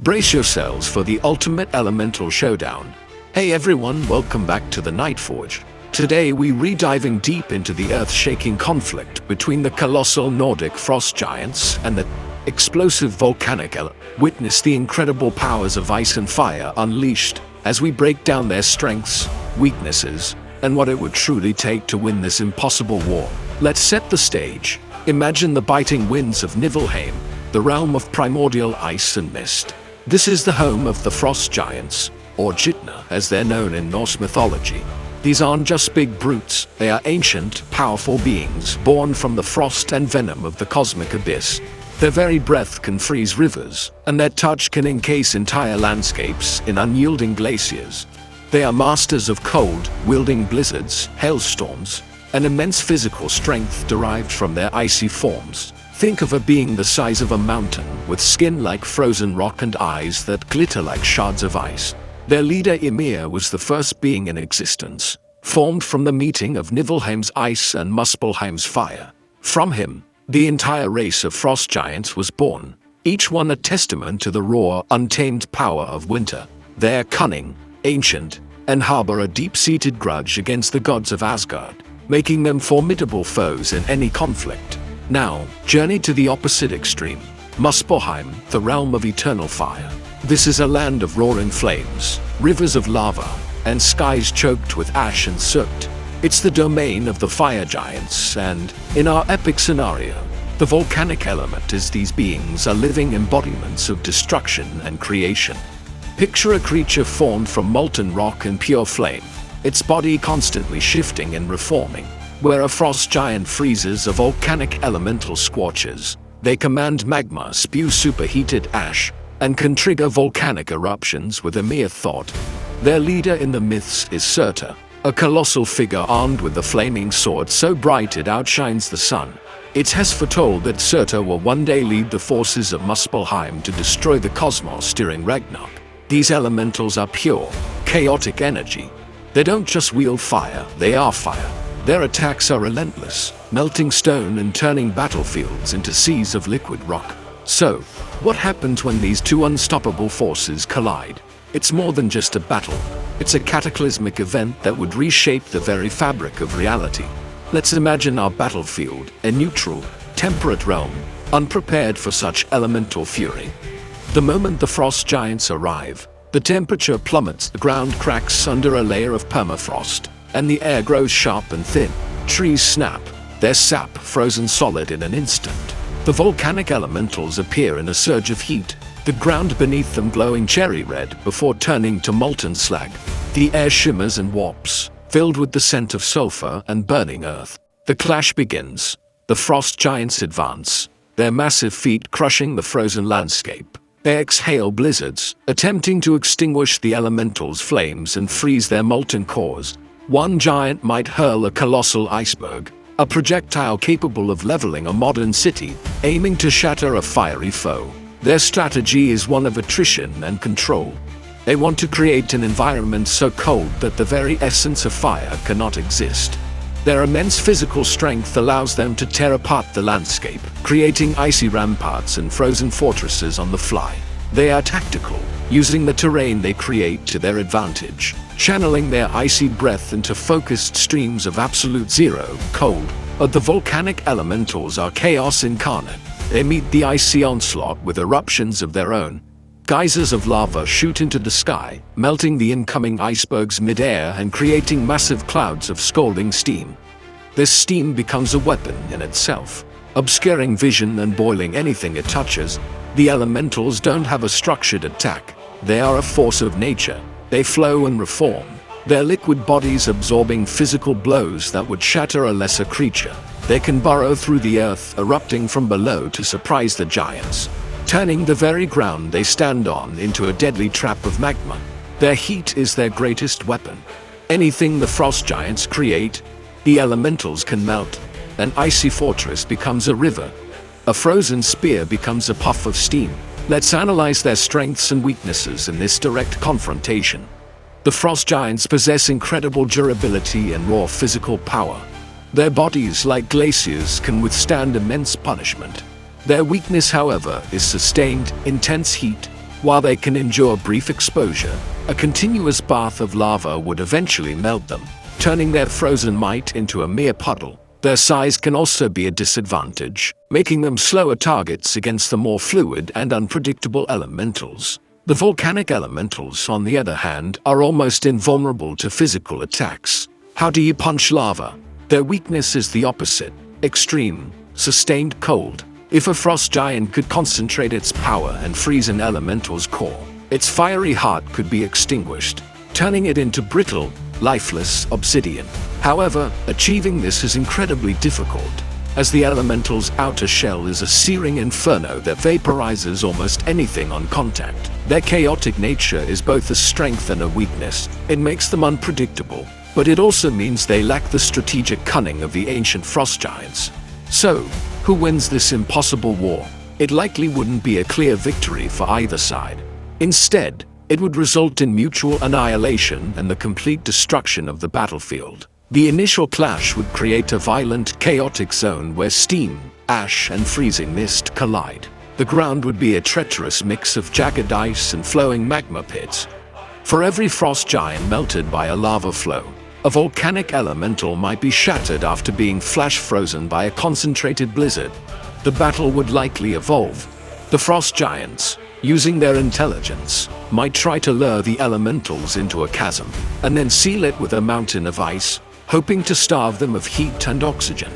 Brace yourselves for the ultimate elemental showdown. Hey everyone, welcome back to the Nightforge. Today we re-diving deep into the earth-shaking conflict between the colossal Nordic Frost Giants and the explosive Volcanic Elementals. Witness the incredible powers of ice and fire unleashed as we break down their strengths, weaknesses, and what it would truly take to win this impossible war. Let's set the stage. Imagine the biting winds of Niflheim, the realm of primordial ice and mist. This is the home of the Frost Giants, or Jitna as they're known in Norse mythology. These aren't just big brutes, they are ancient, powerful beings born from the frost and venom of the cosmic abyss. Their very breath can freeze rivers, and their touch can encase entire landscapes in unyielding glaciers. They are masters of cold, wielding blizzards, hailstorms, and immense physical strength derived from their icy forms. Think of a being the size of a mountain, with skin like frozen rock and eyes that glitter like shards of ice. Their leader Ymir was the first being in existence, formed from the meeting of Niflheim's ice and Muspelheim's fire. From him, the entire race of frost giants was born, each one a testament to the raw, untamed power of winter. They are cunning, ancient, and harbor a deep-seated grudge against the gods of Asgard, making them formidable foes in any conflict. Now, journey to the opposite extreme, Muspelheim, the realm of eternal fire. This is a land of roaring flames, rivers of lava, and skies choked with ash and soot. It's the domain of the fire giants, and, in our epic scenario, the volcanic element is these beings are living embodiments of destruction and creation. Picture a creature formed from molten rock and pure flame, its body constantly shifting and reforming. Where a frost giant freezes, a volcanic elemental scorches. They command magma, spew superheated ash, and can trigger volcanic eruptions with a mere thought. Their leader in the myths is Surtur, a colossal figure armed with a flaming sword so bright it outshines the sun. It has foretold that Surtur will one day lead the forces of Muspelheim to destroy the cosmos during Ragnarok. These elementals are pure, chaotic energy. They don't just wield fire, they are fire. Their attacks are relentless, melting stone and turning battlefields into seas of liquid rock. So, what happens when these two unstoppable forces collide? It's more than just a battle. It's a cataclysmic event that would reshape the very fabric of reality. Let's imagine our battlefield, a neutral, temperate realm, unprepared for such elemental fury. The moment the frost giants arrive, the temperature plummets, the ground cracks under a layer of permafrost, and the air grows sharp and thin. Trees snap, their sap frozen solid in an instant. The volcanic elementals appear in a surge of heat, the ground beneath them glowing cherry red before turning to molten slag. The air shimmers and warps, filled with the scent of sulfur and burning earth. The clash begins. The frost giants advance, their massive feet crushing the frozen landscape. They exhale blizzards, attempting to extinguish the elementals' flames and freeze their molten cores. One giant might hurl a colossal iceberg, a projectile capable of leveling a modern city, aiming to shatter a fiery foe. Their strategy is one of attrition and control. They want to create an environment so cold that the very essence of fire cannot exist. Their immense physical strength allows them to tear apart the landscape, creating icy ramparts and frozen fortresses on the fly. They are tactical, using the terrain they create to their advantage, channeling their icy breath into focused streams of absolute zero cold. But the volcanic elementals are chaos incarnate. They meet the icy onslaught with eruptions of their own. Geysers of lava shoot into the sky, melting the incoming icebergs mid-air and creating massive clouds of scalding steam. This steam becomes a weapon in itself, obscuring vision and boiling anything it touches. The elementals don't have a structured attack. They are a force of nature. They flow and reform, their liquid bodies absorbing physical blows that would shatter a lesser creature. They can burrow through the earth, erupting from below to surprise the giants, turning the very ground they stand on into a deadly trap of magma. Their heat is their greatest weapon. Anything the frost giants create, the elementals can melt. An icy fortress becomes a river. A frozen spear becomes a puff of steam. Let's analyze their strengths and weaknesses in this direct confrontation. The frost giants possess incredible durability and raw physical power. Their bodies, like glaciers, can withstand immense punishment. Their weakness, however, is sustained, intense heat, While they can endure brief exposure, a continuous bath of lava would eventually melt them, turning their frozen might into a mere puddle. Their size can also be a disadvantage, making them slower targets against the more fluid and unpredictable elementals. The volcanic elementals, on the other hand, are almost invulnerable to physical attacks. How do you punch lava? Their weakness is the opposite: extreme, sustained cold. If a frost giant could concentrate its power and freeze an elemental's core, its fiery heart could be extinguished, turning it into brittle, lifeless obsidian. However, achieving this is incredibly difficult, as the elemental's outer shell is a searing inferno that vaporizes almost anything on contact. Their chaotic nature is both a strength and a weakness. It makes them unpredictable, but it also means they lack the strategic cunning of the ancient frost giants. So, who wins this impossible war? It likely wouldn't be a clear victory for either side. Instead, it would result in mutual annihilation and the complete destruction of the battlefield. The initial clash would create a violent, chaotic zone where steam, ash, and freezing mist collide. The ground would be a treacherous mix of jagged ice and flowing magma pits. For every frost giant melted by a lava flow, a volcanic elemental might be shattered after being flash frozen by a concentrated blizzard. The battle would likely evolve. The frost giants, using their intelligence, might try to lure the elementals into a chasm, and then seal it with a mountain of ice, hoping to starve them of heat and oxygen.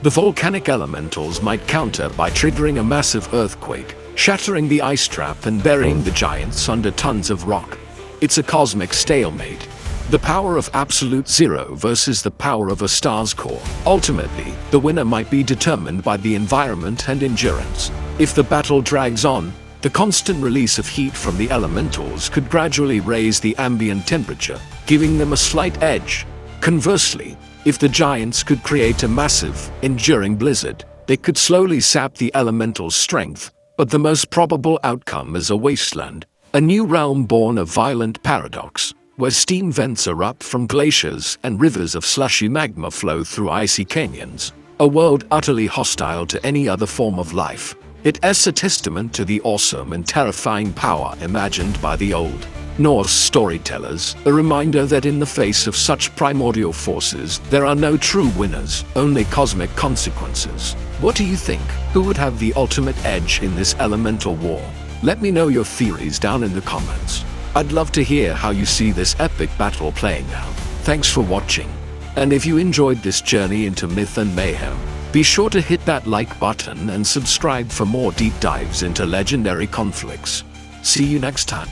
The volcanic elementals might counter by triggering a massive earthquake, shattering the ice trap and burying the giants under tons of rock. It's a cosmic stalemate. The power of absolute zero versus the power of a star's core. Ultimately, the winner might be determined by the environment and endurance. If the battle drags on, the constant release of heat from the elementals could gradually raise the ambient temperature, giving them a slight edge. Conversely, if the giants could create a massive, enduring blizzard, they could slowly sap the elemental's strength. But the most probable outcome is a wasteland, a new realm born of violent paradox, where steam vents erupt from glaciers and rivers of slushy magma flow through icy canyons. A world utterly hostile to any other form of life. It is a testament to the awesome and terrifying power imagined by the old Norse storytellers, a reminder that in the face of such primordial forces, there are no true winners, only cosmic consequences. What do you think? Who would have the ultimate edge in this elemental war? Let me know your theories down in the comments. I'd love to hear how you see this epic battle playing out. Thanks for watching. And if you enjoyed this journey into myth and mayhem, be sure to hit that like button and subscribe for more deep dives into legendary conflicts. See you next time.